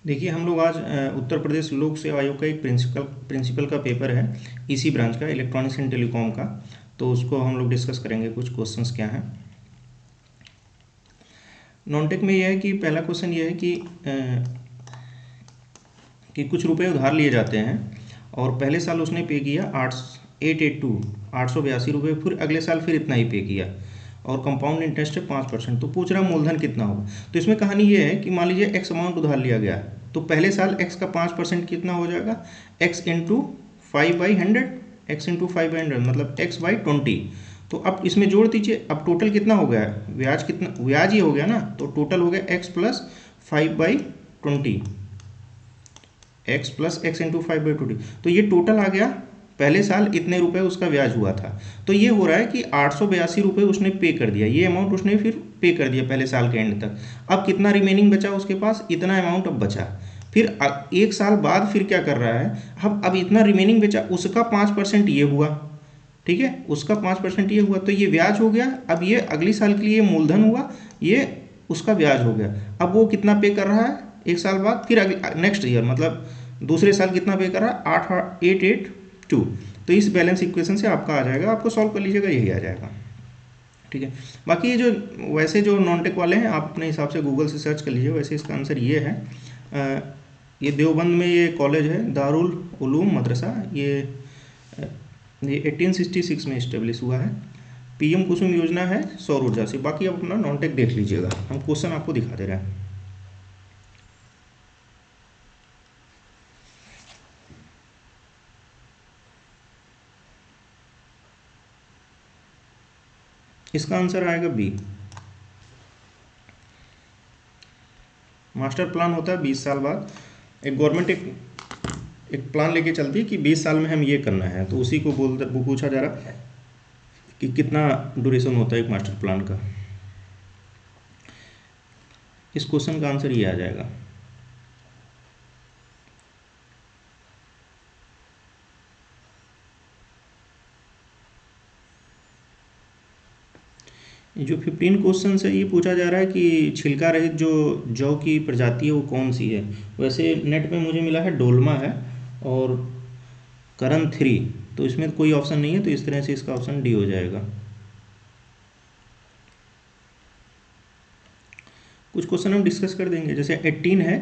देखिए हम लोग आज उत्तर प्रदेश लोक सेवा आयोग का एक प्रिंसिपल का पेपर है, इसी ब्रांच का, इलेक्ट्रॉनिक्स एंड टेलीकॉम का। तो उसको हम लोग डिस्कस करेंगे, कुछ क्वेश्चंस क्या हैं। नॉनटेक में यह है कि पहला क्वेश्चन ये है कि कुछ रुपए उधार लिए जाते हैं और पहले साल उसने पे किया 882 रुपये, फिर अगले साल फिर इतना ही पे किया और कंपाउंड इंटरेस्ट है 5%। तो पूछ रहा मूलधन कितना होगा। तो इसमें कहानी ये है कि मान लीजिए एक्स अमाउंट उधार लिया गया, तो पहले साल एक्स का 5% कितना हो जाएगा, एक्स इंटू 5/100, एक्स इंटू 5/100 मतलब x/20। तो अब इसमें जोड़ दीजिए, अब टोटल कितना हो गया, ब्याज कितना, ब्याज ही हो गया ना, तो टोटल हो गया x+5/20, x इंटू 5/20। तो ये टोटल आ गया, पहले साल इतने रुपए उसका ब्याज हुआ था। तो ये हो रहा है कि 882 रुपये उसने पे कर दिया, ये अमाउंट उसने फिर पे कर दिया पहले साल के एंड तक। अब कितना रिमेनिंग बचा उसके पास, इतना अमाउंट अब बचा। फिर एक साल बाद फिर क्या कर रहा है, अब इतना रिमेनिंग बचा, उसका 5% ये हुआ, ठीक है, उसका 5% ये हुआ, तो ये ब्याज हो गया। अब ये अगली साल के लिए मूलधन हुआ, ये उसका ब्याज हो गया। अब वो कितना पे कर रहा है एक साल बाद, फिर अगले नेक्स्ट ईयर मतलब दूसरे साल कितना पे कर रहा है, 882। तो इस बैलेंस इक्वेशन से आपका आ जाएगा, आपको सॉल्व कर लीजिएगा, यही आ जाएगा, ठीक है। बाकी ये जो वैसे जो नॉन टेक वाले हैं, आप अपने हिसाब से गूगल से सर्च कर लीजिए। वैसे इसका आंसर ये है, ये देवबंद में ये कॉलेज है, दारुल उलूम मदरसा, ये 1866 में इस्टेब्लिश हुआ है। पीएम कुसुम योजना है सौर ऊर्जा से। बाकी आप अपना नॉन टेक देख लीजिएगा, हम क्वेश्चन आपको दिखा दे रहे हैं। इसका आंसर आएगा बी। मास्टर प्लान होता है 20 साल बाद, एक गवर्नमेंट एक प्लान लेके चलती है कि 20 साल में हम ये करना है, तो उसी को वो पूछा जा रहा है कि कितना ड्यूरेशन होता है एक मास्टर प्लान का। इस क्वेश्चन का आंसर ये आ जाएगा। ये जो 15 क्वेश्चन है, ये पूछा जा रहा है कि छिलका रहित जो जौ की प्रजाति है वो कौन सी है। वैसे नेट पे मुझे मिला है डोलमा है और करण 3, तो इसमें कोई ऑप्शन नहीं है, तो इस तरह से इसका ऑप्शन डी हो जाएगा। कुछ क्वेश्चन हम डिस्कस कर देंगे, जैसे 18 है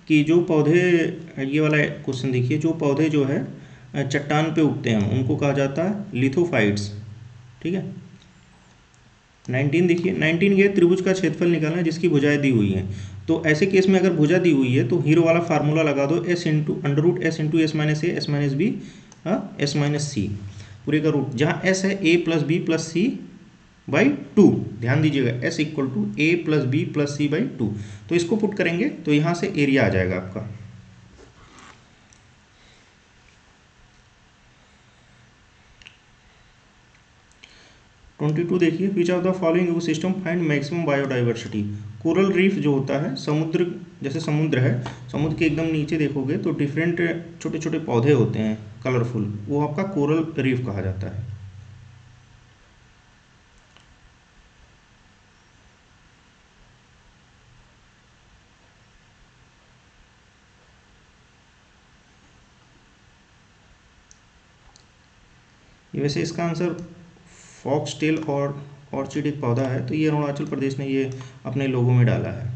कि जो पौधे, ये वाला क्वेश्चन देखिए, जो पौधे जो है चट्टान पे उगते हैं उनको कहा जाता है लिथोफाइट्स, ठीक है। 19 देखिए, 19 ये त्रिभुज का क्षेत्रफल निकालना है जिसकी भुजाएं दी हुई हैं। तो ऐसे केस में अगर भुजा दी हुई है तो हीरो वाला फार्मूला लगा दो, S into √s into s-a s-b s-c, पूरे का रूट, जहाँ s है a+b+c/2। ध्यान दीजिएगा, s इक्वल टू a+b+c/2। तो इसको पुट करेंगे तो यहाँ से एरिया आ जाएगा आपका। ट्वेंटी टू देखिए, which of the following ecosystem find maximum biodiversity. Coral reef जो होता है, समुद्र, जैसे समुद्र है, समुद्र के एकदम नीचे देखोगे तो डिफरेंट छोटे छोटे पौधे होते हैं कलरफुल, वो आपका कोरल रीफ कहा जाता है। ये वैसे इसका आंसर फॉक्सटेल और ऑर्चिड एक पौधा है, तो ये अरुणाचल प्रदेश ने ये अपने लोगों में डाला है।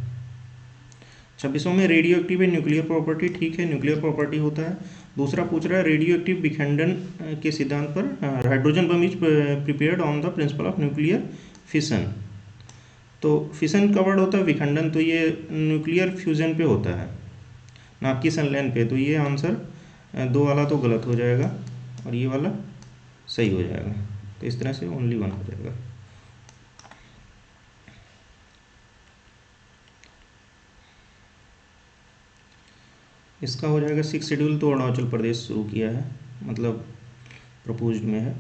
26वां में radio active and nuclear property, ठीक है, न्यूक्लियर प्रॉपर्टी होता है। दूसरा पूछ रहा है रेडियो एक्टिव विखंडन के सिद्धांत पर, hydrogen bomb is prepared on the principle of nuclear fission. तो फिशन का वर्ड होता है विखंडन, तो ये न्यूक्लियर फ्यूजन पे होता है, नाभिक की संलयन पे। तो ये आंसर 2 वाला तो गलत हो जाएगा और ये वाला सही हो जाएगा, तो इस तरह से ओनली 1 हो जाएगा। इसका हो जाएगा 6 शेड्यूल, तो अरुणाचल प्रदेश शुरू किया है, मतलब प्रपोज्ड में है।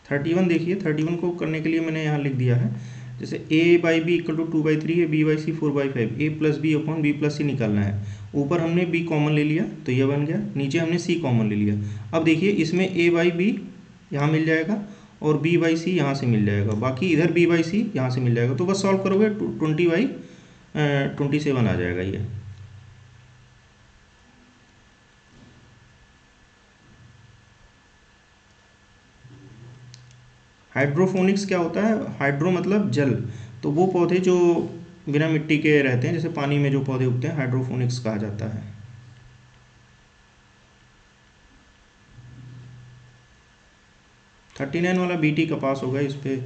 31 देखिए, 31 को करने के लिए मैंने यहाँ लिख दिया है, जैसे a/b इक्वल टू 2/3 है, b/c 4/5, a+b/b+c निकालना है। ऊपर हमने b कॉमन ले लिया तो ये बन गया, नीचे हमने c कॉमन ले लिया। अब देखिए इसमें a/b यहाँ मिल जाएगा और b/c यहाँ से मिल जाएगा, बाकी इधर b/c यहाँ से मिल जाएगा। तो बस सॉल्व करोगे, 20/5 27 आ जाएगा ये। हाइड्रोफोनिक्स क्या होता है? हाइड्रो मतलब जल, तो वो पौधे जो बिना मिट्टी के रहते हैं, जैसे पानी में जो पौधे उगते हैं, हाइड्रोफोनिक्स कहा जाता है। 39 वाला बीटी का पास होगा इस पे।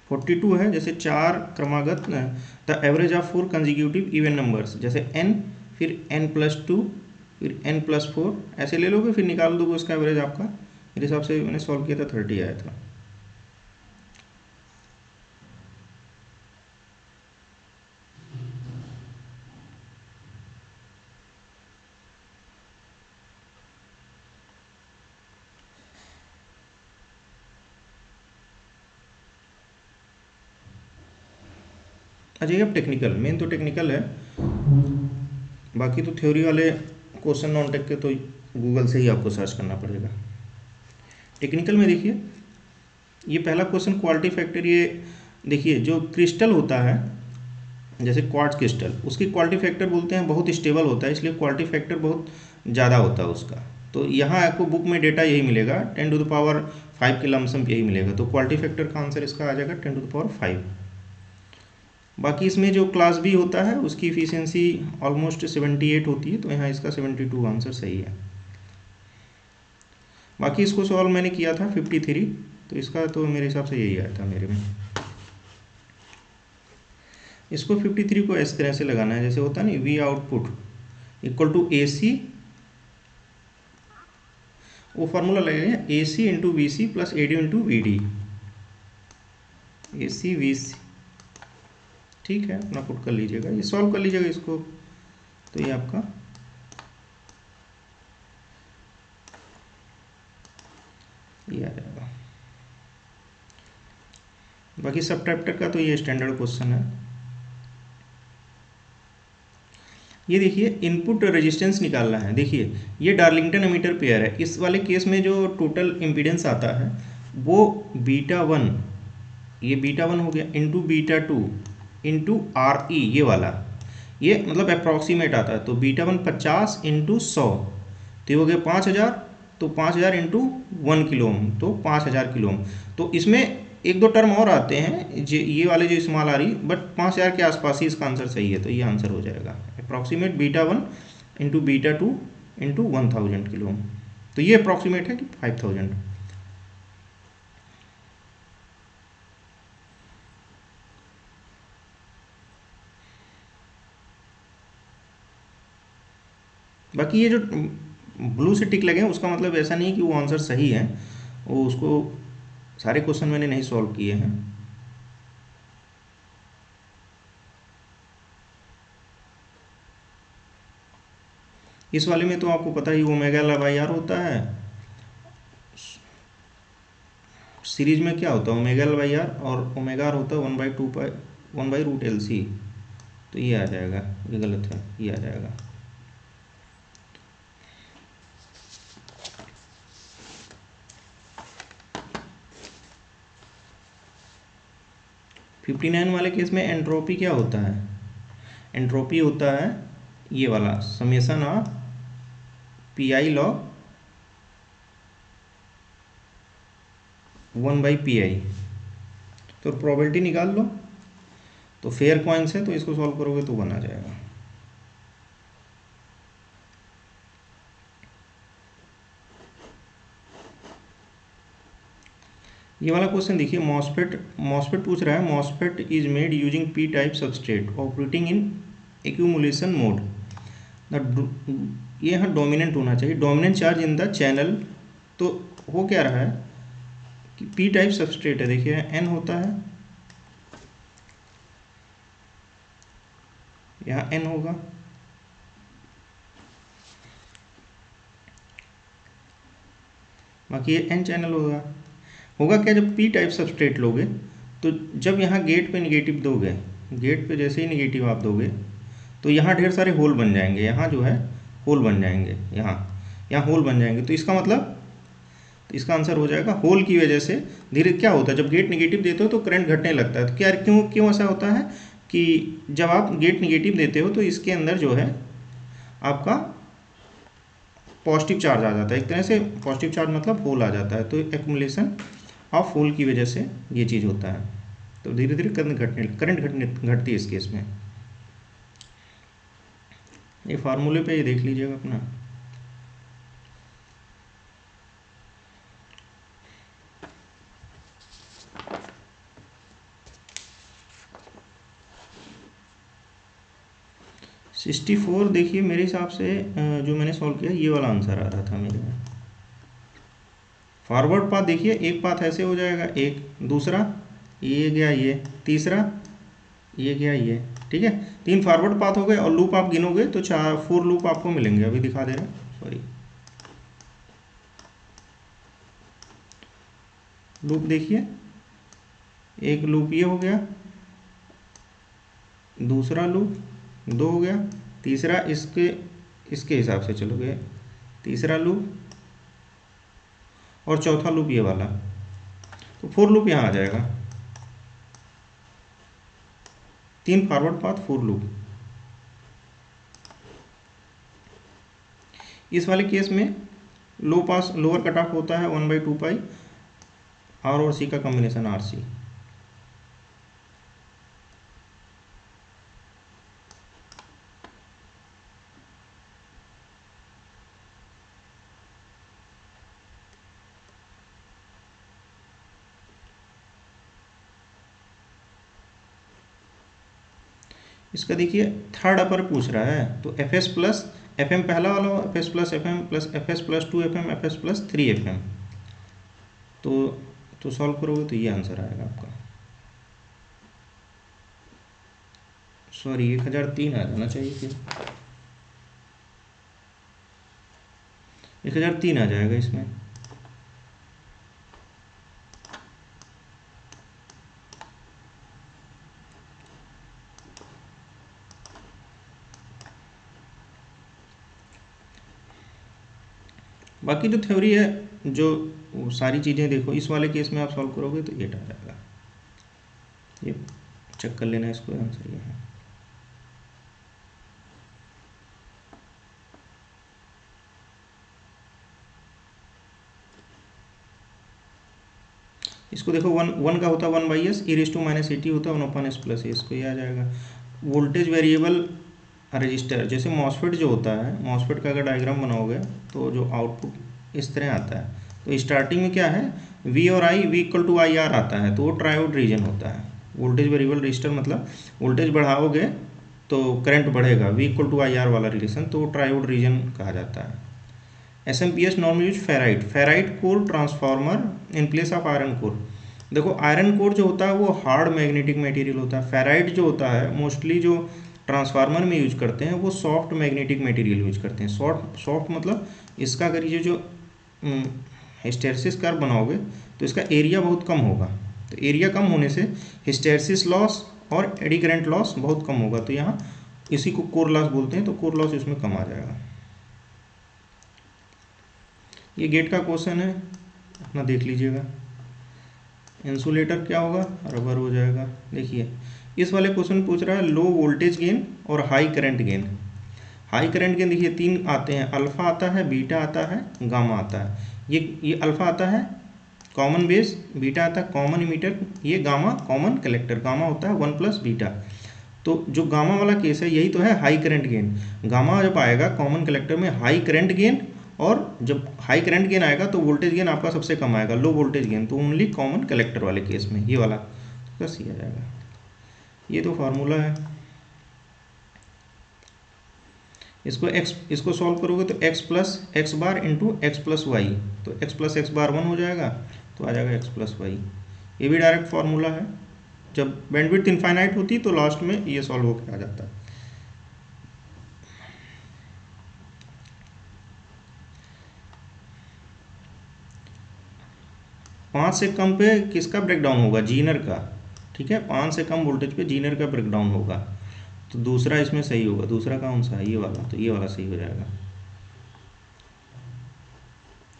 42 है, जैसे चार क्रमागत the average of 4 consecutive even numbers, जैसे n फिर n+2 फिर n+4 ऐसे ले लोगे, फिर निकाल दोगे उसका एवरेज आपका। मेरे हिसाब से मैंने सॉल्व किया था 30 आया था। अच्छा, ये अब टेक्निकल, मेन तो टेक्निकल है, बाकी तो थ्योरी वाले क्वेश्चन नॉन टेक के तो गूगल से ही आपको सर्च करना पड़ेगा। टेक्निकल में देखिए, ये पहला क्वेश्चन क्वालिटी फैक्टर, ये देखिए जो क्रिस्टल होता है, जैसे क्वार्ट्ज क्रिस्टल, उसकी क्वालिटी फैक्टर बोलते हैं बहुत स्टेबल होता है, इसलिए क्वालिटी फैक्टर बहुत ज़्यादा होता है उसका। तो यहाँ आपको बुक में डेटा यही मिलेगा, 10⁵ के लमसम यही मिलेगा, तो क्वालिटी फैक्टर का आंसर इसका आ जाएगा 10⁵। बाकी इसमें जो क्लास बी होता है उसकी इफिशियंसी ऑलमोस्ट 78 होती है, तो यहाँ इसका 72 आंसर सही है। बाकी इसको सॉल्व मैंने किया था 53, तो इसका तो मेरे हिसाब से यही आया था मेरे में। इसको 53 को इस तरह से लगाना है, जैसे होता है ना, V output equal to A C, वो फार्मूला लगेगा A C into V C plus A D into V D, A C V C, ठीक है, अपना पुट कर लीजिएगा, ये सॉल्व कर लीजिएगा इसको, तो ये आपका ये आ जाएगा। बाकी सबट्रैक्टर का तो ये स्टैंडर्ड क्वेश्चन है। ये देखिए इनपुट रेजिस्टेंस निकालना है, देखिए ये डार्लिंगटन एमीटर पेयर है, इस वाले केस में जो टोटल इम्पीडेंस आता है वो β1, ये β1 हो गया, इंटू β2 इंटू RE, ये वाला, ये मतलब अप्रॉक्सीमेट आता है, तो β1 50 इंटू 100, तो ये हो गया 5000, तो 5000 इंटू 1 किलो ओम, तो 5000 किलो ओम। तो इसमें एक दो टर्म और आते हैं, ये वाले जो इस्तेमाल आ रही, बट 5000 के आसपास ही इसका आंसर सही है, तो ये आंसर हो जाएगा approximate β1 into β2 into 1000 kilo ohm, तो ये अप्रॉक्सीमेट है कि 5000। बाकी ये जो ब्लू से टिक लगे हैं उसका मतलब ऐसा नहीं कि वो आंसर सही है, वो उसको सारे क्वेश्चन मैंने नहीं सॉल्व किए हैं। इस वाले में तो आपको पता ही ω/r होता है, सीरीज में क्या होता है ω/r, और ω/r होता है 1/√LC, तो ये आ जाएगा, ये गलत है, ये आ जाएगा। फिफ्टी 59 वाले केस में एंट्रोपी क्या होता है? एंट्रोपी होता है ये वाला summation of PI log 1/PI, तो प्रोबेबिलिटी निकाल लो, तो फेयर कॉइन्स है, तो इसको सॉल्व करोगे तो 1 आ जाएगा। ये वाला क्वेश्चन देखिए, मॉसफेट पूछ रहा है, MOSFET is made using P type substrate operating in accumulation mode, ये यहाँ डोमिनेंट होना चाहिए, dominant charge in the channel, तो हो क्या रहा है कि P टाइप सबस्ट्रेट है, देखिए N होता है, यहाँ N होगा, बाकी ये N चैनल होगा क्या, जब P टाइप सबस्ट्रेट लोगे तो जब यहाँ गेट पे निगेटिव दोगे, गेट पे जैसे ही निगेटिव आप दोगे तो यहाँ ढेर सारे होल बन जाएंगे, यहाँ जो है होल बन जाएंगे, यहाँ होल बन जाएंगे, तो इसका मतलब तो इसका आंसर हो जाएगा होल की वजह से धीरे क्या होता है, जब गेट निगेटिव देते हो तो करंट घटने लगता है। तो क्या क्यों क्यों ऐसा होता है कि जब आप गेट निगेटिव देते हो तो इसके अंदर जो है आपका पॉजिटिव चार्ज आ जाता है, एक तरह से पॉजिटिव चार्ज मतलब होल आ जाता है, तो एक्यूमुलेशन ऑफ होल की वजह से ये चीज़ होता है। तो धीरे धीरे करंट घटती है इस केस में। ये फार्मूले पे ये देख लीजिएगा अपना। सिक्सटी फोर देखिए मेरे हिसाब से जो मैंने सॉल्व किया ये वाला आंसर आ रहा था मेरे में। फॉरवर्ड पाथ देखिए, एक पाथ ऐसे हो जाएगा, एक दूसरा ये गया, ये तीसरा ये गया, ये ठीक है, 3 फॉरवर्ड पाथ हो गए। और लूप आप गिनोगे तो 4 लूप आपको मिलेंगे। अभी दिखा दे रहा हूँ, सॉरी। लूप देखिए, एक लूप ये हो गया, दूसरा लूप 2 हो गया, तीसरा इसके इसके हिसाब से चलोगे, तीसरा लूप और चौथा लूप ये वाला, तो 4 लूप यहाँ आ जाएगा। 3 फॉरवर्ड पाथ 4 लूप। इस वाले केस में लो पास लोअर कट ऑफ होता है 1/2 पाई आर और सी का कॉम्बिनेशन आर सी। इसका देखिए थर्ड अपर पूछ रहा है, तो F S plus F M पहला वाला, F S plus F M plus F S plus 2 F M F S plus 3 F M. तो सॉल्व करोगे तो ये आंसर आएगा आपका। सॉरी 1003 आ जाना चाहिए, फिर 1003 आ जाएगा इसमें। बाकी जो थ्योरी है, जो सारी चीज़ें देखो, इस वाले केस में आप सॉल्व करोगे तो 8 आ जाएगा। ये चेक कर लेना, इसको आंसर ये है। इसको देखो, वन का होता है 1/s, e⁻ होता है 1/s प्लस ए, इसको ये आ जाएगा। वोल्टेज वेरिएबल रजिस्टर, जैसे मॉसफेट जो होता है, मॉसफेट का अगर डायग्राम बनाओगे तो जो आउटपुट इस तरह आता है, तो स्टार्टिंग में क्या है, V और I, V equal to I R आता है, तो वो ट्रायोड रीजन होता है। वोल्टेज वेरिएबल रजिस्टर मतलब वोल्टेज बढ़ाओगे तो करंट बढ़ेगा, V equal to I R वाला रिलेशन, तो वो ट्रायोड रीजन कहा जाता है। SMPS normally use ferrite core transformer in place of iron core. देखो आयरन कोर जो होता है वो हार्ड मैग्नेटिक मटेरियल होता है, फेराइट जो होता है मोस्टली जो ट्रांसफार्मर में यूज करते हैं वो सॉफ्ट मैग्नेटिक मटेरियल यूज करते हैं। सॉफ्ट मतलब इसका अगर ये जो हिस्टैरिसीस कर्व बनाओगे तो इसका एरिया बहुत कम होगा, तो एरिया कम होने से हिस्टैरिसीस लॉस और एडी करंट लॉस बहुत कम होगा, तो यहाँ इसी को कोर लॉस बोलते हैं, तो कोर लॉस इसमें कम आ जाएगा। ये गेट का क्वेश्चन है, अपना देख लीजिएगा। इंसुलेटर क्या होगा, रबर हो जाएगा। देखिए इस वाले क्वेश्चन पूछ रहा है लो वोल्टेज गेन और high current gain. High current gain देखिए 3 आते हैं, अल्फा आता है, बीटा आता है, गामा आता है। ये अल्फा आता है कॉमन बेस, बीटा आता है कॉमन इमीटर, ये गामा कॉमन कलेक्टर। गामा होता है 1 प्लस बीटा। तो जो गामा वाला केस है यही तो है हाई करंट गेन। गामा जब आएगा कॉमन कलेक्टर में हाई करंट गेन, और जब हाई करंट गेन आएगा तो वोल्टेज गेन आपका सबसे कम आएगा, लो वोल्टेज गेन, तो ओनली कॉमन कलेक्टर वाले केस में ये वाला तो सी आ जाएगा। ये तो फार्मूला है। इसको सॉल्व करोगे तो x plus x bar into x plus Y, तो x प्लस एक्स बार 1 हो जाएगा, तो आ जाएगा x प्लस वाई। ये भी डायरेक्ट फार्मूला है। जब बैंडविड्थ इनफाइनाइट होती तो लास्ट में ये सॉल्व होकर आ जाता है। पाँच से कम पे किसका ब्रेकडाउन होगा, जीनर का। ठीक है, 5 से कम वोल्टेज पे जीनर का ब्रेकडाउन होगा, तो दूसरा इसमें सही होगा। दूसरा कौन सा है, ये वाला, तो ये वाला सही हो जाएगा।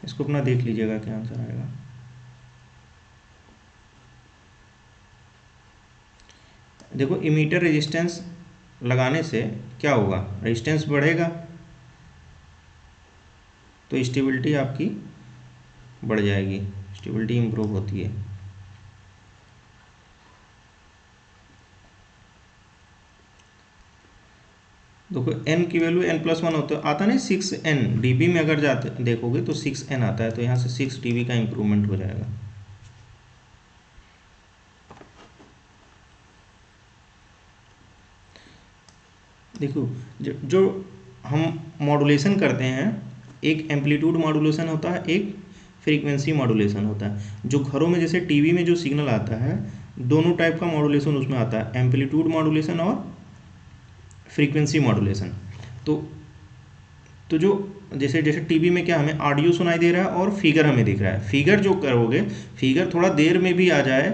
इसको अपना देख लीजिएगा क्या आंसर आएगा। देखो इमीटर रेजिस्टेंस लगाने से क्या होगा, रेजिस्टेंस बढ़ेगा तो स्टेबिलिटी आपकी बढ़ जाएगी, स्टेबिलिटी इम्प्रूव होती है। देखो n की वैल्यू n+1 होता आता नहीं 6n dB में, अगर जाते देखोगे तो 6n आता है, तो यहाँ से 6 dB का इम्प्रूवमेंट हो जाएगा। देखो जो हम मॉड्यूलेशन करते हैं, एक एम्पलीट्यूड मॉड्यूलेशन होता है, एक फ्रीक्वेंसी मॉड्यूलेशन होता है। जो घरों में जैसे टीवी में जो सिग्नल आता है, दोनों टाइप का मॉड्यूलेशन उसमें आता है, एम्पलीट्यूड मॉड्यूलेशन और फ्रीक्वेंसी मॉड्यूलेशन। तो जो जैसे जैसे टीवी में क्या हमें ऑडियो सुनाई दे रहा है और फिगर हमें दिख रहा है, फिगर जो करोगे, फिगर थोड़ा देर में भी आ जाए,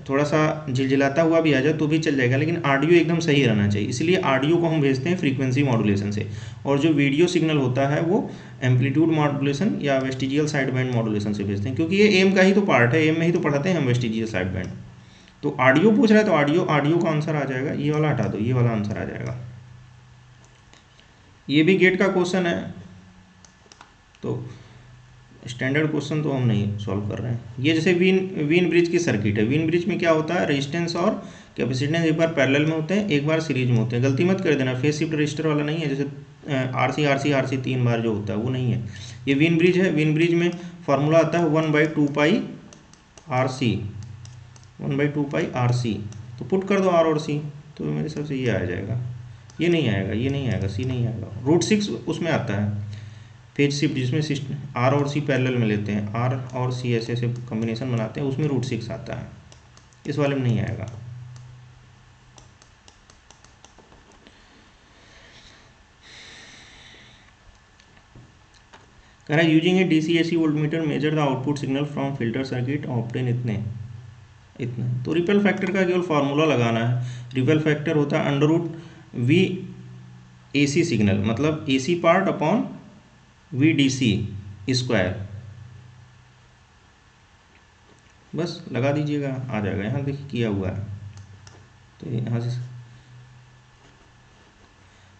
थोड़ा सा झिलझिलाता हुआ भी आ जाए तो भी चल जाएगा, लेकिन ऑडियो एकदम सही रहना चाहिए, इसलिए ऑडियो को हम भेजते हैं फ्रीक्वेंसी मॉड्यूलेशन से। और जो वीडियो सिग्नल होता है वो एम्पलीट्यूड मॉड्यूलेशन या वेस्टिजियल साइड बैंड मॉड्यूलेशन से भेजते हैं, क्योंकि ये एम का ही तो पार्ट है, एम में ही तो पढ़ाते हैं हम वेस्टिजियल साइड बैंड। तो ऑडियो पूछ रहा है तो ऑडियो का आंसर आ जाएगा, ये वाला हटा दो, ये वाला आंसर आ जाएगा। ये भी गेट का क्वेश्चन है, तो स्टैंडर्ड क्वेश्चन तो हम नहीं सॉल्व कर रहे हैं। ये जैसे वीन ब्रिज की सर्किट है, वीन ब्रिज में क्या होता है, रेजिस्टेंस और कैपेसिटेंस एक बार पैरेलल में होते हैं, एक बार सीरीज में होते हैं। गलती मत कर देना, फेज शिफ्ट रजिस्टर वाला नहीं है, जैसे आरसी आरसी आरसी 3 बार जो होता है वो नहीं है। ये वीन ब्रिज है, वीन ब्रिज में फॉर्मूला आता है 1/2π RC, 1/2π RC। तो पुट कर दो R और C, तो मेरे हिसाब से ये आ जाएगा। ये नहीं आएगा, ये नहीं आएगा, C नहीं आएगा। √6 उसमें आता है फेज शिफ्ट, जिसमें R और C पैरेलल में लेते हैं, R और C ऐसे ऐसे कॉम्बिनेशन बनाते हैं, उसमें √6 आता है, इस वाले में नहीं आएगा। कह रहा है using A DC-AC voltmeter measure the output signal from filter circuit obtain इतने। तो रिपल फैक्टर का केवल फार्मूला लगाना है। रिपल फैक्टर होता है √V AC सिग्नल, मतलब AC part upon VDC square, बस लगा दीजिएगा, आ जाएगा। यहाँ देखिए किया हुआ है, तो यहाँ से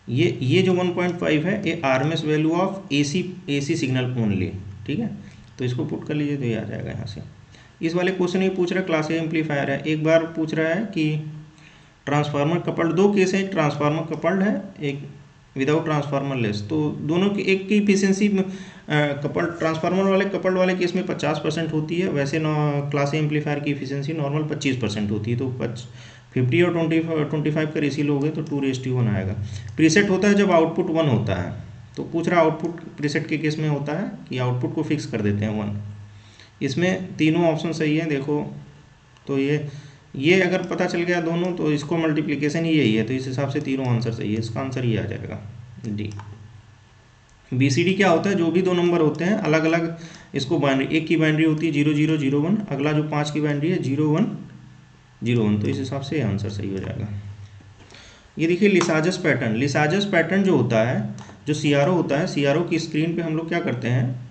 ये जो 1.5 है ये RMS value of AC signal only, ठीक है। तो इसको पुट कर लीजिए तो ये आ जाएगा यहाँ से। इस वाले क्वेश्चन में पूछ रहा है क्लास ए एम्पलीफायर है, एक बार पूछ रहा है कि ट्रांसफार्मर कपल्ड, दो केस है, एक ट्रांसफार्मर कपल्ड है, एक विदाउट ट्रांसफार्मर लेस। तो दोनों की एक की इफिशियंसी कपल्ड ट्रांसफार्मर वाले कपल्ड वाले केस में 50% होती है, वैसे क्लास ए एम्पलीफायर की इफिशियंसी नॉर्मल 25% होती है। तो 50 और 25 का रेशियो लोगे तो 2:1 आएगा। प्रीसेट होता है जब आउटपुट 1 होता है, तो पूछ रहा आउटपुट प्रीसेट के केस में होता है कि आउटपुट को फिक्स कर देते हैं 1। इसमें तीनों ऑप्शन सही है, देखो। तो ये अगर पता चल गया दोनों, तो इसको मल्टीप्लिकेशन ही यही है, तो इस हिसाब से तीनों आंसर सही है, इसका आंसर ये आ जाएगा डी। BCD क्या होता है, जो भी दो नंबर होते हैं अलग अलग, इसको बाइनरी, एक की बाइनरी होती है 0001, अगला जो 5 की बाइनरी है 0101, तो इस हिसाब से आंसर सही हो जाएगा। ये देखिए लिसाजस पैटर्न, लिसाजस पैटर्न जो होता है, जो CRO होता है, CRO की स्क्रीन पे हम लोग क्या करते हैं,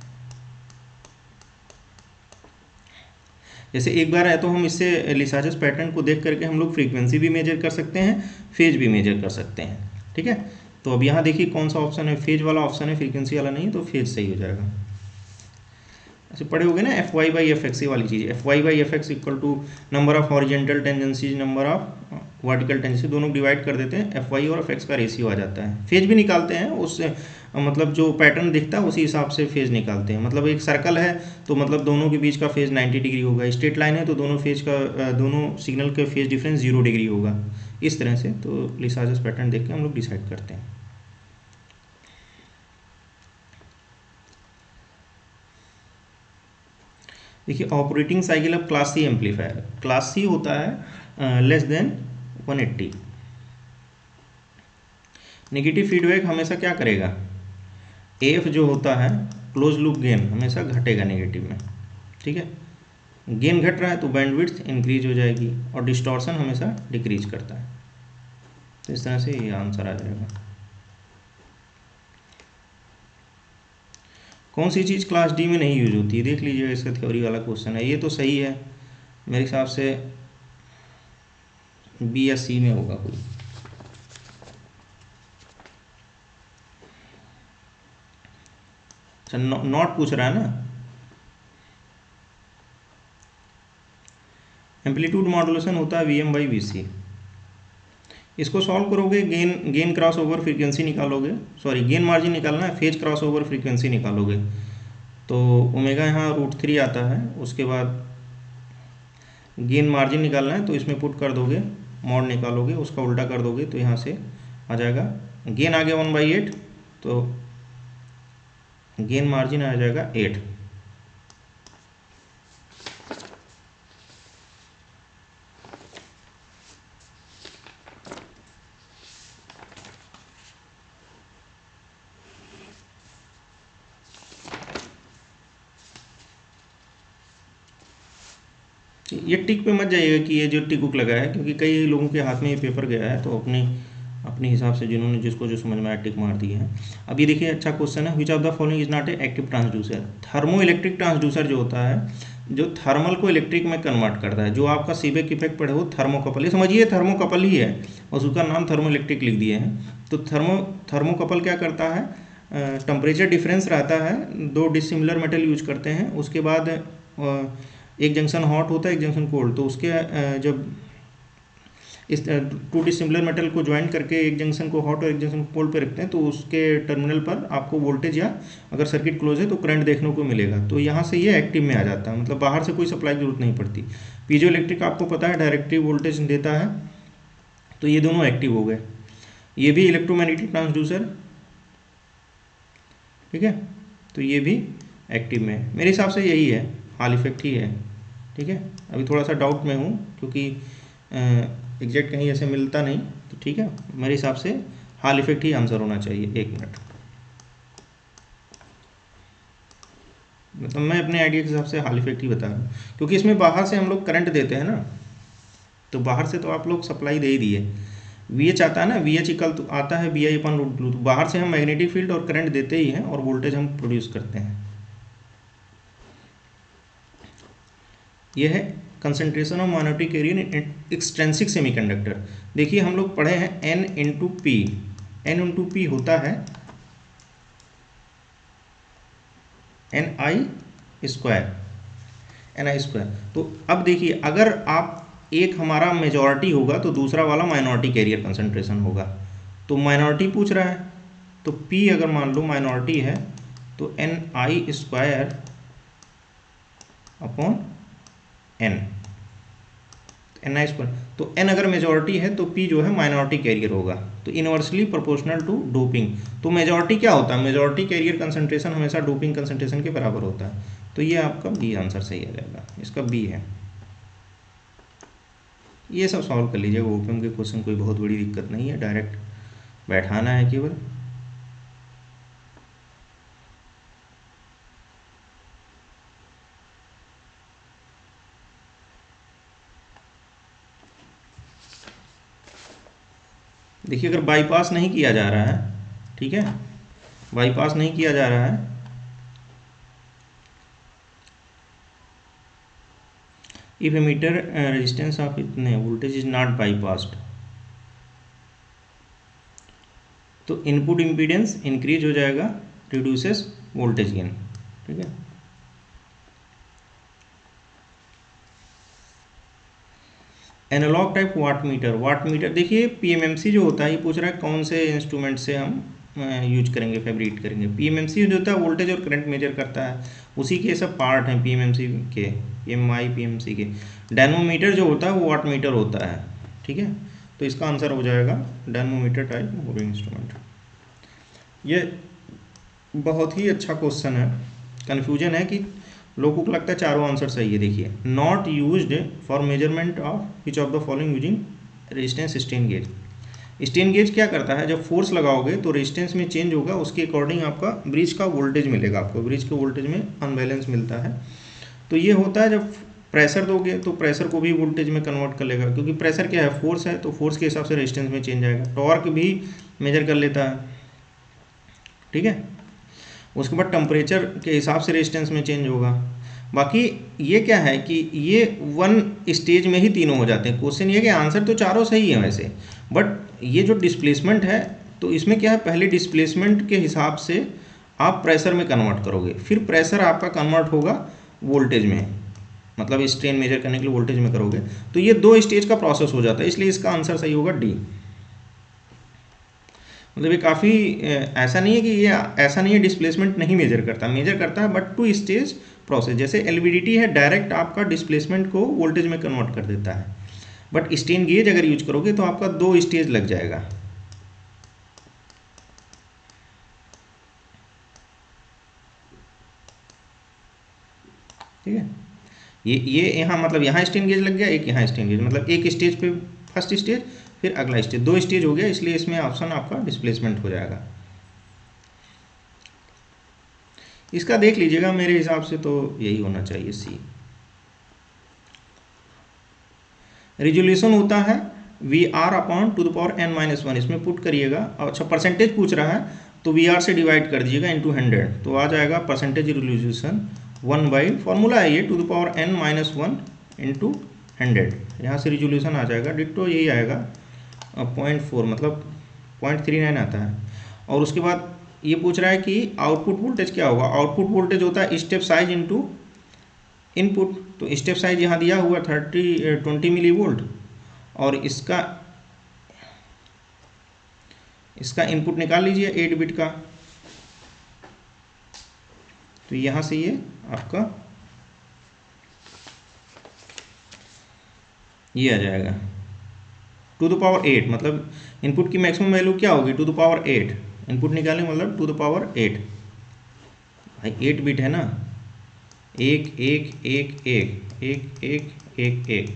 जैसे एक बार है तो हम इससे लिसाजस पैटर्न को देख करके हम लोग फ्रीक्वेंसी भी मेजर कर सकते हैं, फेज भी मेजर कर सकते हैं, ठीक है। तो अब यहाँ देखिए कौन सा ऑप्शन है, फेज वाला ऑप्शन है, फ्रीक्वेंसी वाला नहीं, तो फेज सही हो जाएगा। ऐसे पढ़े होगे ना FY/FX वाली चीज़, FY/FX equal to number of horizontal tangencies, number of vertical tangency, दोनों डिवाइड कर देते हैं, FY और FX का रेशियो आ जाता है। फेज भी निकालते हैं उससे, मतलब जो पैटर्न दिखता है उसी हिसाब से फेज निकालते हैं। मतलब एक सर्कल है तो मतलब दोनों के बीच का फेज 90 डिग्री होगा, स्ट्रेट लाइन है तो दोनों फेज का दोनों सिग्नल का फेज डिफरेंस 0 डिग्री होगा, इस तरह से। तो लिसाजस पैटर्न देख के हम लोग डिसाइड करते हैं। देखिए operating cycle of class C amplifier, class C होता है लेस देन 180। नेगेटिव फीडबैक हमेशा क्या करेगा, AF जो होता है क्लोज लूप गेन हमेशा घटेगा नेगेटिव में, ठीक है। गेन घट रहा है तो बैंडविड्थ इंक्रीज हो जाएगी, और डिस्टॉर्शन हमेशा डिक्रीज करता है। तो इस तरह से ये आंसर आ जाएगा। कौन सी चीज़ क्लास डी में नहीं यूज होती है, देख लीजिएगा, इसका थ्योरी वाला क्वेश्चन है। ये तो सही है मेरे हिसाब से, बी या सी में होगा कोई। अच्छा, नॉट पूछ रहा है ना। एम्पलीट्यूड मॉड्यूलेशन होता है वीएम बाई वीसी। इसको सॉल्व करोगे, गेन क्रॉस ओवर फ्रीक्वेंसी निकालोगे, सॉरी गेन मार्जिन निकालना है, फेज क्रॉस ओवर फ्रीक्वेंसी निकालोगे, तो ओमेगा यहाँ √3 आता है। उसके बाद गेन मार्जिन निकालना है, तो इसमें पुट कर दोगे, मॉड निकालोगे, उसका उल्टा कर दोगे, तो यहाँ से आ जाएगा गेन आ गया 1/8, तो गेन मार्जिन आ जाएगा 8। ये टिक पे मत जाइएगा कि ये जो टिक उक लगा है, क्योंकि कई लोगों के हाथ में ये पेपर गया है, तो अपने हिसाब से जिन्होंने जिसको जो समझ में आया टिक मार दिए हैं। अब ये देखिए अच्छा क्वेश्चन है, which of the following is not a active transducer. Thermo electric transducer जो होता है, जो थर्मल को इलेक्ट्रिक में कन्वर्ट करता है, जो आपका सीबेक इफेक्ट पड़े वो थर्मोकपल, ये समझिए थर्मोकपल ही है, और उसका नाम थर्मो इलेक्ट्रिक लिख दिए हैं। तो थर्मोकपल क्या करता है, टेम्परेचर डिफरेंस रहता है, दो डिसिमिलर मेटल यूज करते हैं, उसके बाद एक जंक्शन हॉट होता है, एक जंक्शन कोल्ड, तो उसके जब इस टू डिसिमिलर मेटल को ज्वाइन करके एक जंक्शन को हॉट और एक जंक्शन कोल्ड पे रखते हैं, तो उसके टर्मिनल पर आपको वोल्टेज या अगर सर्किट क्लोज है तो करंट देखने को मिलेगा। तो यहाँ से ये एक्टिव में आ जाता है, मतलब बाहर से कोई सप्लाई की जरूरत नहीं पड़ती। पीजो इलेक्ट्रिक आपको पता है डायरेक्टिव वोल्टेज देता है, तो ये दोनों एक्टिव हो गए। ये भी इलेक्ट्रोमैग्नेटिक ट्रांसड्यूसर, ठीक है, तो ये भी एक्टिव में, मेरे हिसाब से यही है, हॉल इफेक्ट ही है, ठीक है। अभी थोड़ा सा डाउट में हूँ क्योंकि एग्जैक्ट कहीं ऐसे मिलता नहीं, तो ठीक है, मेरे हिसाब से हॉल इफेक्ट ही आंसर होना चाहिए। 1 मिनट, मतलब मैं अपने आइडिया के हिसाब से हॉल इफेक्ट ही बता रहा हूँ, क्योंकि इसमें बाहर से हम लोग करंट देते हैं ना, तो बाहर से तो आप लोग सप्लाई दे ही दिए। VH आता है ना, VH इक्वल तो आता है BI/√2, तो बाहर से हम मैग्नेटिक फील्ड और करंट देते ही हैं और वोल्टेज हम प्रोड्यूस करते हैं। यह है concentration of minority carrier in extrinsic semiconductor. देखिए हम लोग पढ़े हैं N/P, N/P होता है Ni²। तो अब देखिए अगर आप एक हमारा मेजॉरिटी होगा तो दूसरा वाला माइनॉरिटी कैरियर कंसंट्रेशन होगा, तो माइनॉरिटी पूछ रहा है, तो P अगर मान लो माइनॉरिटी है तो Ni² अपॉन N, Ni², तो N अगर मेजॉरिटी है तो P जो है माइनॉरिटी कैरियर होगा, तो इनवर्सली प्रोपोर्शनल टू डोपिंग। तो मेजॉरिटी क्या होता है, मेजॉरिटी कैरियर कंसंट्रेशन हमेशा डोपिंग कंसंट्रेशन के बराबर होता है, तो ये आपका बी आंसर सही आ जाएगा, इसका बी है। ये सब सॉल्व कर लीजिएगा, ओपीएम के क्वेश्चन कोई बहुत बड़ी दिक्कत नहीं है, डायरेक्ट बैठाना है केवल। देखिए अगर बाईपास नहीं किया जा रहा है, ठीक है, बाईपास नहीं किया जा रहा है, इफ एमीटर रेजिस्टेंस ऑफ इतने वोल्टेज इज नॉट बाईपास्ड, तो इनपुट इम्पीडेंस इंक्रीज हो जाएगा, रिड्यूसेस वोल्टेज गेन, ठीक है। एनालॉग टाइप वाट मीटर, देखिए पीएमएमसी जो होता है, ये पूछ रहा है कौन से इंस्ट्रूमेंट से हम यूज करेंगे, फैब्रिकेट करेंगे। पीएमएमसी जो होता है वोल्टेज और करंट मेजर करता है, उसी के सब पार्ट हैं पीएमएमसी के, पीएमआई पीएमसी के। डायनमोमीटर जो होता है वो वाट मीटर होता है, ठीक है, तो इसका आंसर हो जाएगा डायनमोमीटर टाइप मूविंग इंस्ट्रूमेंट। ये बहुत ही अच्छा क्वेश्चन है, कन्फ्यूजन है कि लोगों को लगता है चारों आंसर सही है। देखिए not used for measurement of which of the following using resistance strain gauge. Strain gauge क्या करता है, जब फोर्स लगाओगे तो रेजिस्टेंस में चेंज होगा, उसके अकॉर्डिंग आपका ब्रिज का वोल्टेज मिलेगा, आपको ब्रिज के वोल्टेज में अनबैलेंस मिलता है। तो ये होता है जब प्रेशर दोगे तो प्रेशर को भी वोल्टेज में कन्वर्ट कर लेगा, क्योंकि प्रेशर क्या है, फोर्स है, तो फोर्स के हिसाब से रेजिस्टेंस में चेंज आएगा। टॉर्क भी मेजर कर लेता है, ठीक है। उसके बाद टेम्परेचर के हिसाब से रेजिस्टेंस में चेंज होगा। बाकी ये क्या है कि ये वन स्टेज में ही तीनों हो जाते हैं। क्वेश्चन ये कि आंसर तो चारों सही है वैसे, बट ये जो डिस्प्लेसमेंट है तो इसमें क्या है, पहले डिस्प्लेसमेंट के हिसाब से आप प्रेशर में कन्वर्ट करोगे, फिर प्रेशर आपका कन्वर्ट होगा वोल्टेज में, मतलब स्ट्रेन मेजर करने के लिए वोल्टेज में करोगे। तो ये 2 स्टेज का प्रोसेस हो जाता है, इसलिए इसका आंसर सही होगा डी। मतलब ये काफ़ी ऐसा नहीं है कि ये ऐसा नहीं है डिस्प्लेसमेंट नहीं मेजर करता है, बट 2 स्टेज प्रोसेस। जैसे एलवीडीटी है, डायरेक्ट आपका डिस्प्लेसमेंट को वोल्टेज में कन्वर्ट कर देता है, बट स्ट्रेन गेज अगर यूज करोगे तो आपका 2 स्टेज लग जाएगा। ठीक है, ये यहाँ मतलब यहाँ स्ट्रेन गेज लग गया, एक यहाँ स्ट्रेन गेज, मतलब एक स्टेज पे फर्स्ट स्टेज, फिर अगला स्टेज, 2 स्टेज हो गया, इसलिए इसमें ऑप्शन आपका डिस्प्लेसमेंट हो जाएगा। इसका देख लीजिएगा, मेरे हिसाब से तो यही होना चाहिए, सी। रिजोल्यूशन होता है V R upon two the power n minus one, इसमें पुट करिएगा। अच्छा, परसेंटेज पूछ रहा है तो वी आर से डिवाइड कर दीजिएगा इंटू 100, तो आ जाएगा परसेंटेज रिजोल्यूशन 1 फॉर्मूला है ये, two the power n minus one into 100, यहाँ से रिजोल्यूशन आ जाएगा। डिट्टो यही आएगा 0.4, मतलब 0.39 आता है। और उसके बाद ये पूछ रहा है कि आउटपुट वोल्टेज क्या होगा। आउटपुट वोल्टेज होता है स्टेप साइज इंटू इनपुट, तो स्टेप साइज यहाँ दिया हुआ 20 मिली वोल्ट, और इसका इनपुट निकाल लीजिए 8 बिट का, तो यहाँ से ये आपका ये आ जाएगा टू द पावर 8, मतलब इनपुट की मैक्सिमम वैल्यू क्या होगी, टू द पावर 8। इनपुट निकालें मतलब टू द पावर 8, भाई 8 बिट है ना, 1 1 1 1 1 1 1 1,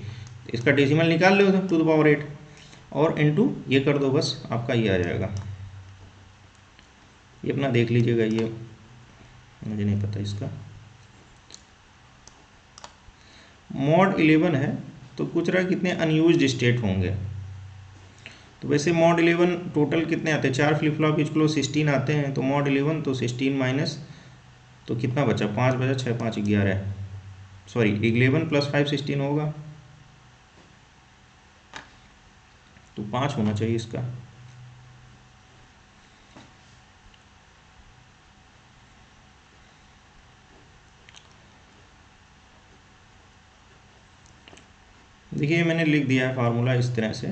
इसका डेसिमल निकाल लो टू द पावर 8 और इनटू ये कर दो, बस आपका ये आ जाएगा। ये अपना देख लीजिएगा, ये मुझे नहीं पता इसका। मॉड 11 है तो कुछ रहा कितने अनयूज्ड स्टेट होंगे, तो वैसे मॉड 11 टोटल कितने आते हैं, 4 फ्लिप फ्लॉप इक्वल 16 आते हैं, तो मॉड 11 तो 16 माइनस, तो कितना बचा, 5 बचा, 6 5 11, सॉरी 11 प्लस 5 16 होगा, तो 5 होना चाहिए इसका। देखिए मैंने लिख दिया है फार्मूला इस तरह से,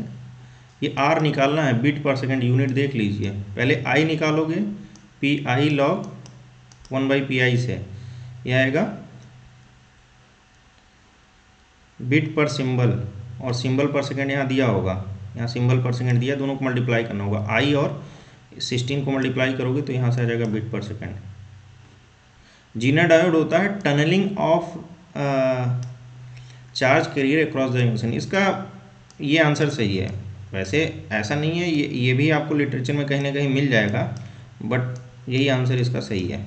ये आर निकालना है, बिट पर सेकंड यूनिट देख लीजिए। पहले आई निकालोगे, पी आई लॉग 1/pi से, यह आएगा बिट पर सिंबल, और सिंबल पर सेकंड यहाँ दिया होगा, यहाँ सिंबल पर सेकंड दिया, दोनों को मल्टीप्लाई करना होगा, आई और 16 को मल्टीप्लाई करोगे तो यहाँ से आ जाएगा बिट पर सेकंड। जीना डायोड होता है tunneling of charge carrier across the junction, इसका ये आंसर सही है। वैसे ऐसा नहीं है, ये भी आपको लिटरेचर में कहीं ना कहीं मिल जाएगा, बट यही आंसर इसका सही है।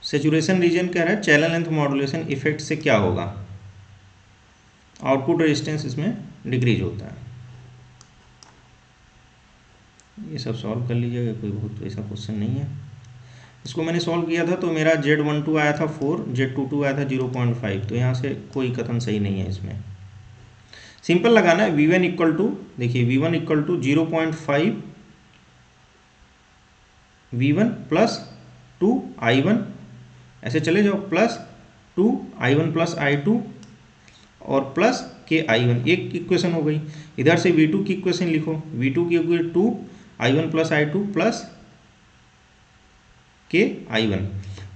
सैचुरेशन रीजन कह रहा है चैनल लेंथ मॉड्यूलेशन इफेक्ट से क्या होगा, आउटपुट रेजिस्टेंस इसमें डिक्रीज होता है। ये सब सॉल्व कर लीजिएगा, कोई बहुत ऐसा क्वेश्चन नहीं है। इसको मैंने सॉल्व किया था तो मेरा Z12 आया था 4, Z22 आया था 0.5, तो यहाँ से कोई कथन सही नहीं है इसमें। सिंपल लगाना है, V1 इक्वल टू, देखिए V1 equal to 0.5 V1 plus 2 I1, ऐसे चले जाओ, प्लस 2 I1 प्लस I2 और प्लस के I1, एक इक्वेशन हो गई। इधर से V2 की इक्वेशन लिखो, V2 की equation 2 I1 plus I2 plus के I1।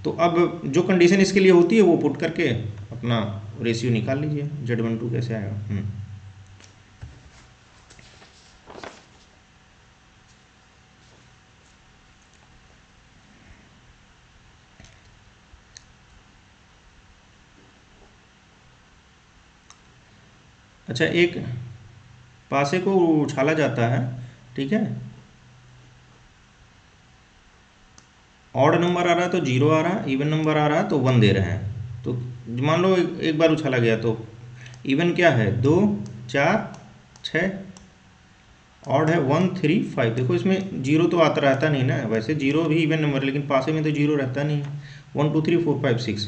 तो अब जो कंडीशन इसके लिए होती है वो पुट करके अपना रेशियो निकाल लीजिए, Z12 कैसे आएगा। अच्छा, एक पासे को उछाला जाता है, ठीक है, ऑड नंबर आ रहा है तो 0 आ रहा है, इवन नंबर आ रहा है तो 1 दे रहे हैं। तो मान लो एक बार उछाला गया तो इवन क्या है, 2 4 6, ऑड है 135। देखो इसमें जीरो तो आता रहता नहीं ना, वैसे जीरो भी इवन नंबर, लेकिन पासे में तो जीरो रहता नहीं है। 1 2 3 4 5 6।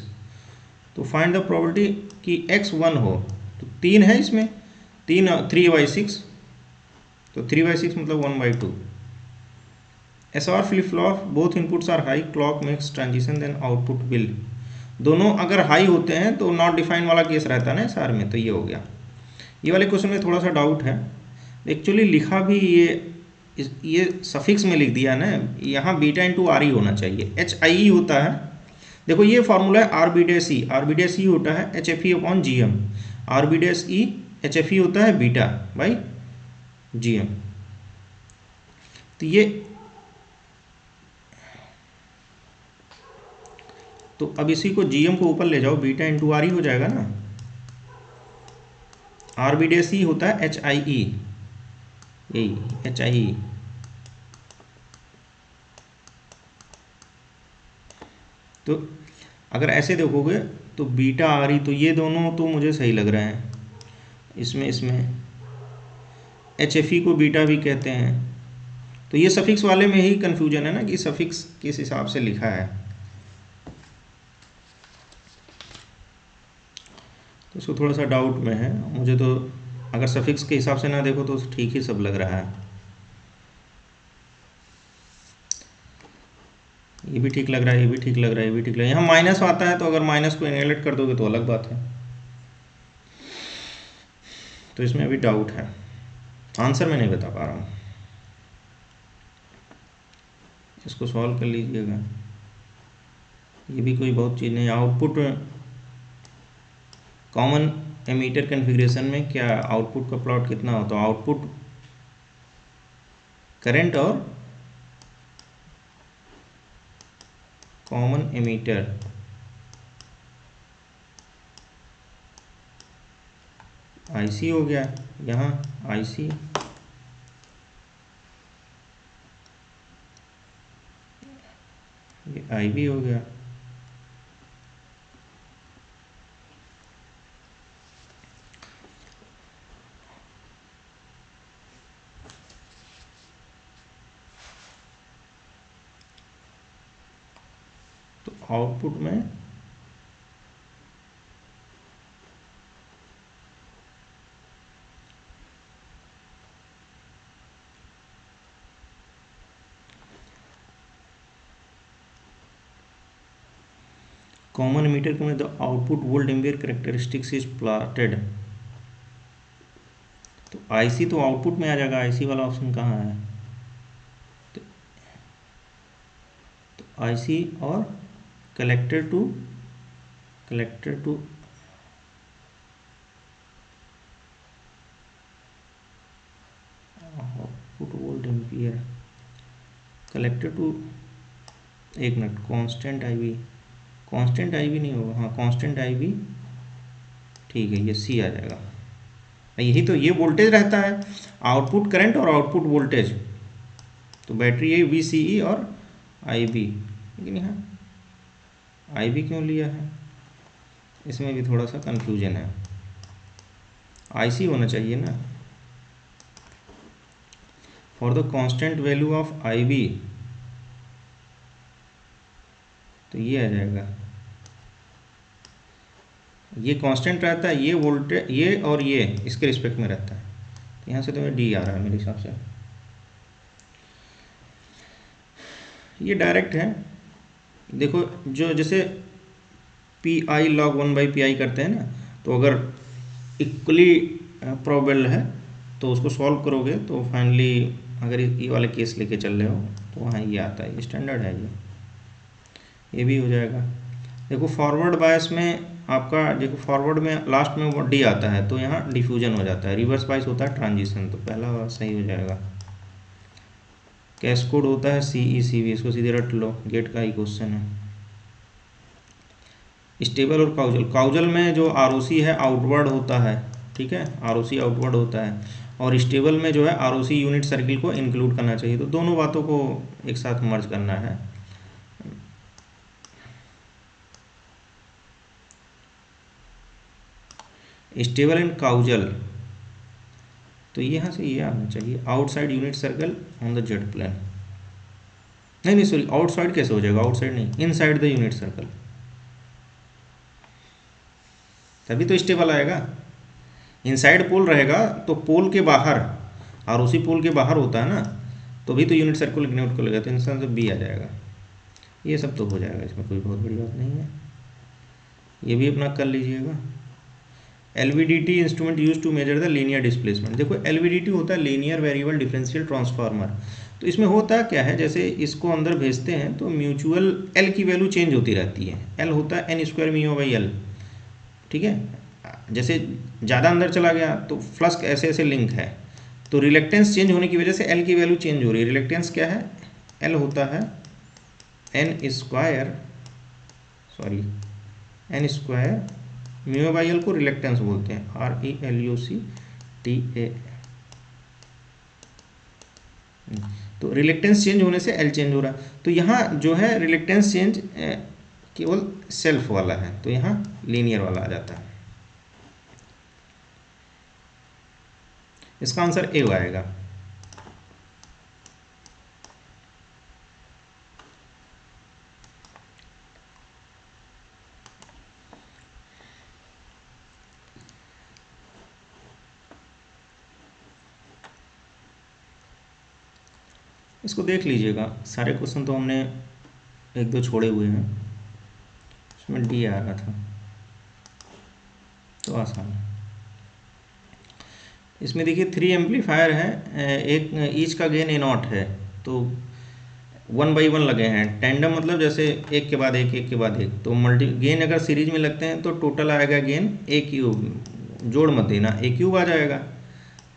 तो फाइंड द प्रोबेबिलिटी कि x 1 हो, तो 3 है इसमें, 3 3/6, तो 3/6 मतलब 1/2। SR flip flop both inputs are high, clock makes transition then output will. दोनों अगर हाई होते हैं तो नॉट डिफाइन वाला केस रहता है ना SR में, तो ये हो गया। ये वाले क्वेश्चन में थोड़ा सा डाउट है, एक्चुअली लिखा भी ये सफिक्स में लिख दिया ना, यहाँ बीटा इंटू आर ही होना चाहिए, एच आई ई होता है। देखो ये फॉर्मूला है आर बी डेस ई होता है H F E upon G M, R B डेस ई एच एफ ई होता है बीटा बाई जी एम। तो ये, तो अब इसी को जी एम को ऊपर ले जाओ, बीटा इंटू आर ही हो जाएगा ना। आर बी डेस ई होता है एच आई ई, यही एच आई ई। तो अगर ऐसे देखोगे तो बीटा आ रही, तो ये दोनों तो मुझे सही लग रहे हैं। इसमें एच एफ ई को बीटा भी कहते हैं, तो ये सफिक्स वाले में ही कन्फ्यूजन है ना कि सफिक्स किस हिसाब से लिखा है। तो इसको थोड़ा सा डाउट में है मुझे, तो अगर सफिक्स के हिसाब से ना देखो तो ठीक ही सब लग रहा है। ये भी ठीक लग रहा है, ये भी ठीक लग रहा है, ये भी ठीक लग रहा है। यहाँ माइनस आता है, तो अगर माइनस को नेगलेक्ट कर दोगे तो अलग बात है। तो इसमें अभी डाउट है, आंसर मैं नहीं बता पा रहा हूँ, इसको सॉल्व कर लीजिएगा। ये भी कोई बहुत चीज़ नहीं। आउटपुट कॉमन एमीटर कॉन्फ़िगरेशन में क्या आउटपुट का प्लॉट कितना हो, तो आउटपुट करंट और कॉमन एमीटर आईसी हो गया, यहाँ आईसी, ये आईबी हो गया। तो आउटपुट में कॉमन मीटर को में the output volt ampere characteristics is plotted. तो आईसी तो आउटपुट में आ जाएगा, आईसी वाला ऑप्शन कहाँ है, तो आईसी और collector to output volt ampere collector to, एक minute, constant IV, constant IV नहीं होगा, हाँ कांस्टेंट आईवी, ठीक है, ये सी आ जाएगा। यही तो, ये वोल्टेज रहता है, आउटपुट करंट और आउटपुट वोल्टेज। तो बैटरी ये वी सी ई और आई बी, लेकिन यहाँ आई बी क्यों लिया है, इसमें भी थोड़ा सा कन्फ्यूजन है। आई सी होना चाहिए ना, for the constant value of I B, तो ये आ जाएगा, ये कांस्टेंट रहता है, ये वोल्टेज, ये और ये इसके रिस्पेक्ट में रहता है। तो यहाँ से तो डी आ रहा है मेरे हिसाब से, ये डायरेक्ट है। देखो जो जैसे पी आई लॉग 1/pi करते हैं ना, तो अगर इक्वली प्रोबेबल है तो उसको सॉल्व करोगे तो फाइनली अगर ये वाले केस लेके चल रहे हो तो वहाँ ये आता है, ये स्टैंडर्ड है, ये भी हो जाएगा। देखो फॉरवर्ड बायस में आपका, देखो फॉरवर्ड में लास्ट में वो डी आता है, तो यहाँ डिफ्यूजन हो जाता है, रिवर्स बायस होता है ट्रांजिशन, तो पहला सही हो जाएगा। कैस्कोड होता है सी ई सी वी, इसको सीधे रट लो, गेट का ही क्वेश्चन है। स्टेबल और काउजल, काउजल में जो आर है आउटवर्ड होता है, ठीक है, आर आउटवर्ड होता है, और स्टेबल में जो है आर यूनिट सर्किल को इंक्लूड करना चाहिए, तो दोनों बातों को एक साथ मर्ज करना है। स्टेबल एंड काउजल, तो ये यहाँ से ये आना चाहिए outside unit circle on the Z plane. नहीं नहीं सॉरी, आउटसाइड कैसे हो जाएगा, आउटसाइड नहीं, इनसाइड द यूनिट सर्कल, तभी तो स्टेबल आएगा। इनसाइड पोल रहेगा तो पोल के बाहर, और उसी पोल के बाहर होता है ना, तो भी तो यूनिट सर्कल इग्नोर कर लेगा, तो इंसान से बी आ जाएगा। ये सब तो हो जाएगा, इसमें कोई बहुत बड़ी बात नहीं है। ये भी अपना कर लीजिएगा। LVDT instrument use to measure the linear displacement. देखो LVDT होता है लीनियर वेरिएबल डिफरेंशियल ट्रांसफार्मर। तो इसमें होता क्या है, जैसे इसको अंदर भेजते हैं तो म्यूचुअल L की वैल्यू चेंज होती रहती है। L होता है n square mu by L, ठीक है। जैसे ज़्यादा अंदर चला गया तो फ्लक्स ऐसे ऐसे लिंक है, तो रिलेक्टेंस चेंज होने की वजह से L की वैल्यू चेंज हो रही है। रिलेक्टेंस क्या है, L होता है n square mu by L को रिलेक्टेंस बोलते हैं, RELUCTA। तो रिलेक्टेंस चेंज होने से L चेंज हो रहा है। तो यहाँ जो है रिलेक्टेंस चेंज केवल सेल्फ वाला है, तो यहाँ लीनियर वाला आ जाता है। इसका आंसर ए आएगा। इसको देख लीजिएगा, सारे क्वेश्चन तो हमने एक दो छोड़े हुए हैं, उसमें डी आ रहा था तो आसान है। इसमें देखिए 3 एम्पलीफायर है, एक ईच का गेन A0 है, तो 1/1 लगे हैं। टेंडम मतलब जैसे एक के बाद एक, एक के बाद एक, तो मल्टी गेन अगर सीरीज में लगते हैं तो टोटल आएगा गेन A3, जोड़ मत देना, A3 आ जाएगा,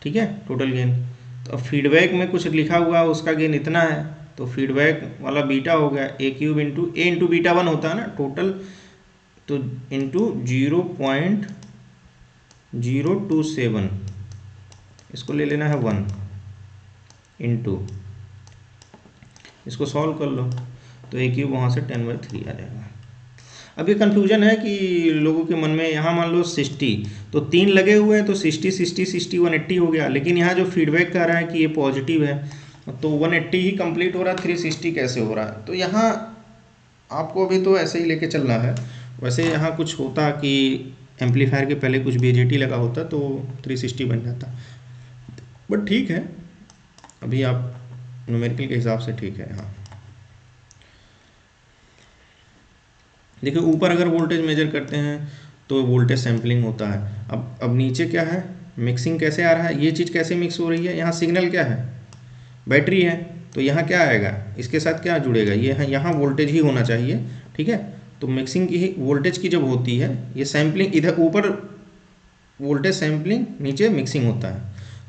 ठीक है, टोटल गेन। तो फीडबैक में कुछ लिखा हुआ है, उसका गेन इतना है, तो फीडबैक वाला बीटा हो गया A3 into A into beta 1 होता है ना टोटल, तो इंटू 0.027, इसको ले लेना है 1 इंटू, इसको सॉल्व कर लो तो A3 वहाँ से 10/3 आ जाएगा। अब ये कन्फ्यूजन है कि लोगों के मन में, यहाँ मान लो 60, तो 3 लगे हुए हैं तो 60 60 60 180 हो गया, लेकिन यहाँ जो फीडबैक कर रहा है कि ये पॉजिटिव है, तो 180 ही कंप्लीट हो रहा है, 360 कैसे हो रहा है। तो यहाँ आपको अभी तो ऐसे ही लेके चलना है। वैसे यहाँ कुछ होता कि एम्पलीफायर के पहले कुछ BJT लगा होता तो 360 बन जाता, बट ठीक है, अभी आप न्यूमेरिकल के हिसाब से ठीक है। हाँ देखिए, ऊपर अगर वोल्टेज मेजर करते हैं तो वोल्टेज सैम्पलिंग होता है। अब नीचे क्या है, मिक्सिंग कैसे आ रहा है, ये चीज़ कैसे मिक्स हो रही है। यहाँ सिग्नल क्या है, बैटरी है, तो यहाँ क्या आएगा, इसके साथ क्या जुड़ेगा, ये है, यहाँ वोल्टेज ही होना चाहिए, ठीक है। तो मिक्सिंग की ही वोल्टेज की जब होती है, ये सैम्पलिंग, इधर ऊपर वोल्टेज सैम्पलिंग, नीचे मिक्सिंग होता है।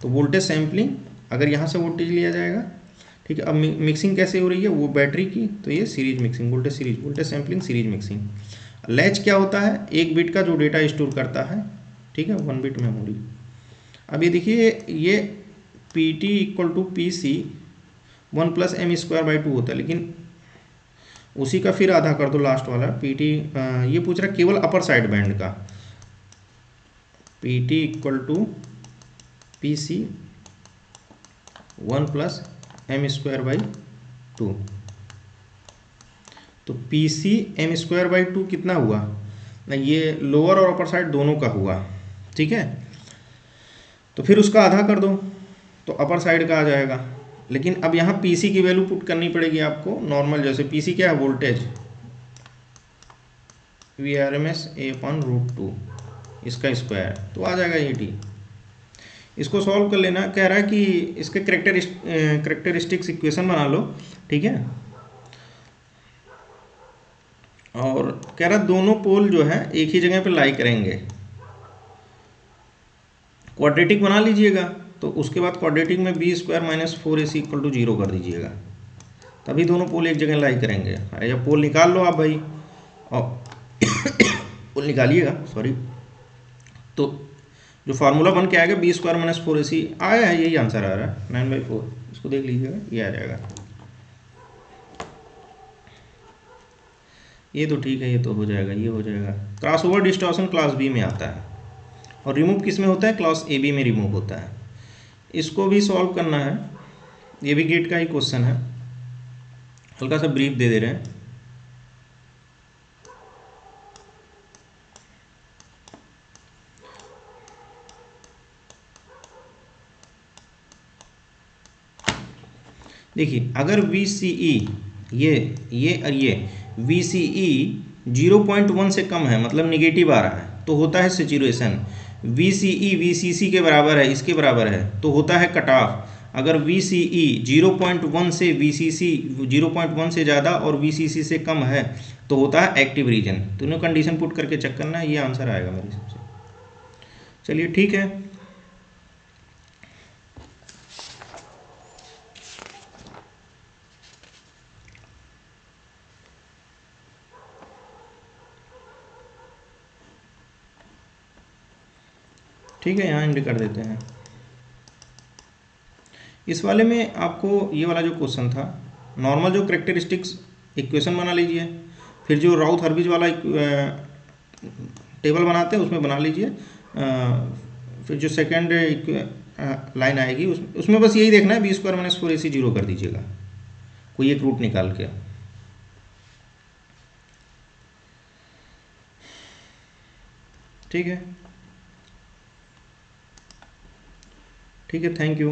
तो वोल्टेज सैम्पलिंग अगर यहाँ से वोल्टेज लिया जाएगा, ठीक है। अब मिक्सिंग कैसे हो रही है, वो बैटरी की, तो ये series mixing, voltage sampling series mixing. Latch क्या होता है, 1 बिट का जो डेटा स्टोर करता है, ठीक है, 1 बिट मेमोरी। अब ये देखिए, ये PT = PC 1 + m²/2 होता है, लेकिन उसी का फिर आधा कर दो लास्ट वाला PT, ये पूछ रहा है केवल अपर साइड बैंड का, PT = PC 1 + m²/2, तो PC m²/2 कितना हुआ ना, ये लोअर और अपर साइड दोनों का हुआ, ठीक है। तो फिर उसका आधा कर दो तो अपर साइड का आ जाएगा। लेकिन अब यहाँ PC की वैल्यू पुट करनी पड़ेगी आपको नॉर्मल, जैसे PC क्या है, वोल्टेज, Vrms A/√2, इसका स्क्वायर, तो आ जाएगा ये T। इसको सॉल्व कर लेना, कह रहा है कि इसके करेक्टरिस्टिक्स इक्वेशन बना लो, ठीक है। और कह रहा दोनों पोल जो है एक ही जगह पे लाई करेंगे, क्वाड्रेटिक बना लीजिएगा, तो उसके बाद क्वाड्रेटिक में B² - 4AC = 0 कर दीजिएगा, तभी दोनों पोल एक जगह लाई करेंगे। अरे या पोल निकाल लो आप भाई, और पोल निकालिएगा, सॉरी, तो जो फार्मूला बन के आएगा B² - 4AC आया है, यही आंसर आ रहा है 9/4, इसको देख लीजिएगा, ये आ जाएगा। ये तो ठीक है, ये तो हो जाएगा, ये हो जाएगा। क्रॉसओवर डिस्टॉर्शन क्लास B में आता है, और रिमूव किस में होता है, क्लास AB में रिमूव होता है। इसको भी सॉल्व करना है, ये भी गेट का ही क्वेश्चन है, हल्का सा ब्रीफ दे दे रहे हैं। देखिए अगर वी सी ई, ये और ये वी सी ई 0.1 से कम है, मतलब निगेटिव आ रहा है, तो होता है saturation. V C E V C C के बराबर है, इसके बराबर है, तो होता है कट ऑफ। अगर वी सी ई 0.1 से वी सी सी 0.1 से ज़्यादा और वी सी सी से कम है, तो होता है एक्टिव रीजन। दोनों कंडीशन पुट करके चेक करना है, ये आंसर आएगा मेरे हिसाब से। चलिए ठीक है। ठीक है, यहाँ एंड कर देते हैं। इस वाले में आपको ये वाला जो क्वेश्चन था, नॉर्मल जो करेक्टरिस्टिक्स इक्वेशन बना लीजिए, फिर जो राउथ हर्विज वाला टेबल बनाते हैं उसमें बना लीजिए, फिर जो सेकेंड लाइन आएगी उसमें बस यही देखना है, बी स्क्वायर माइनस 4ac 0 कर दीजिएगा, कोई एक रूट निकाल के। ठीक है, ठीक है, थैंक यू।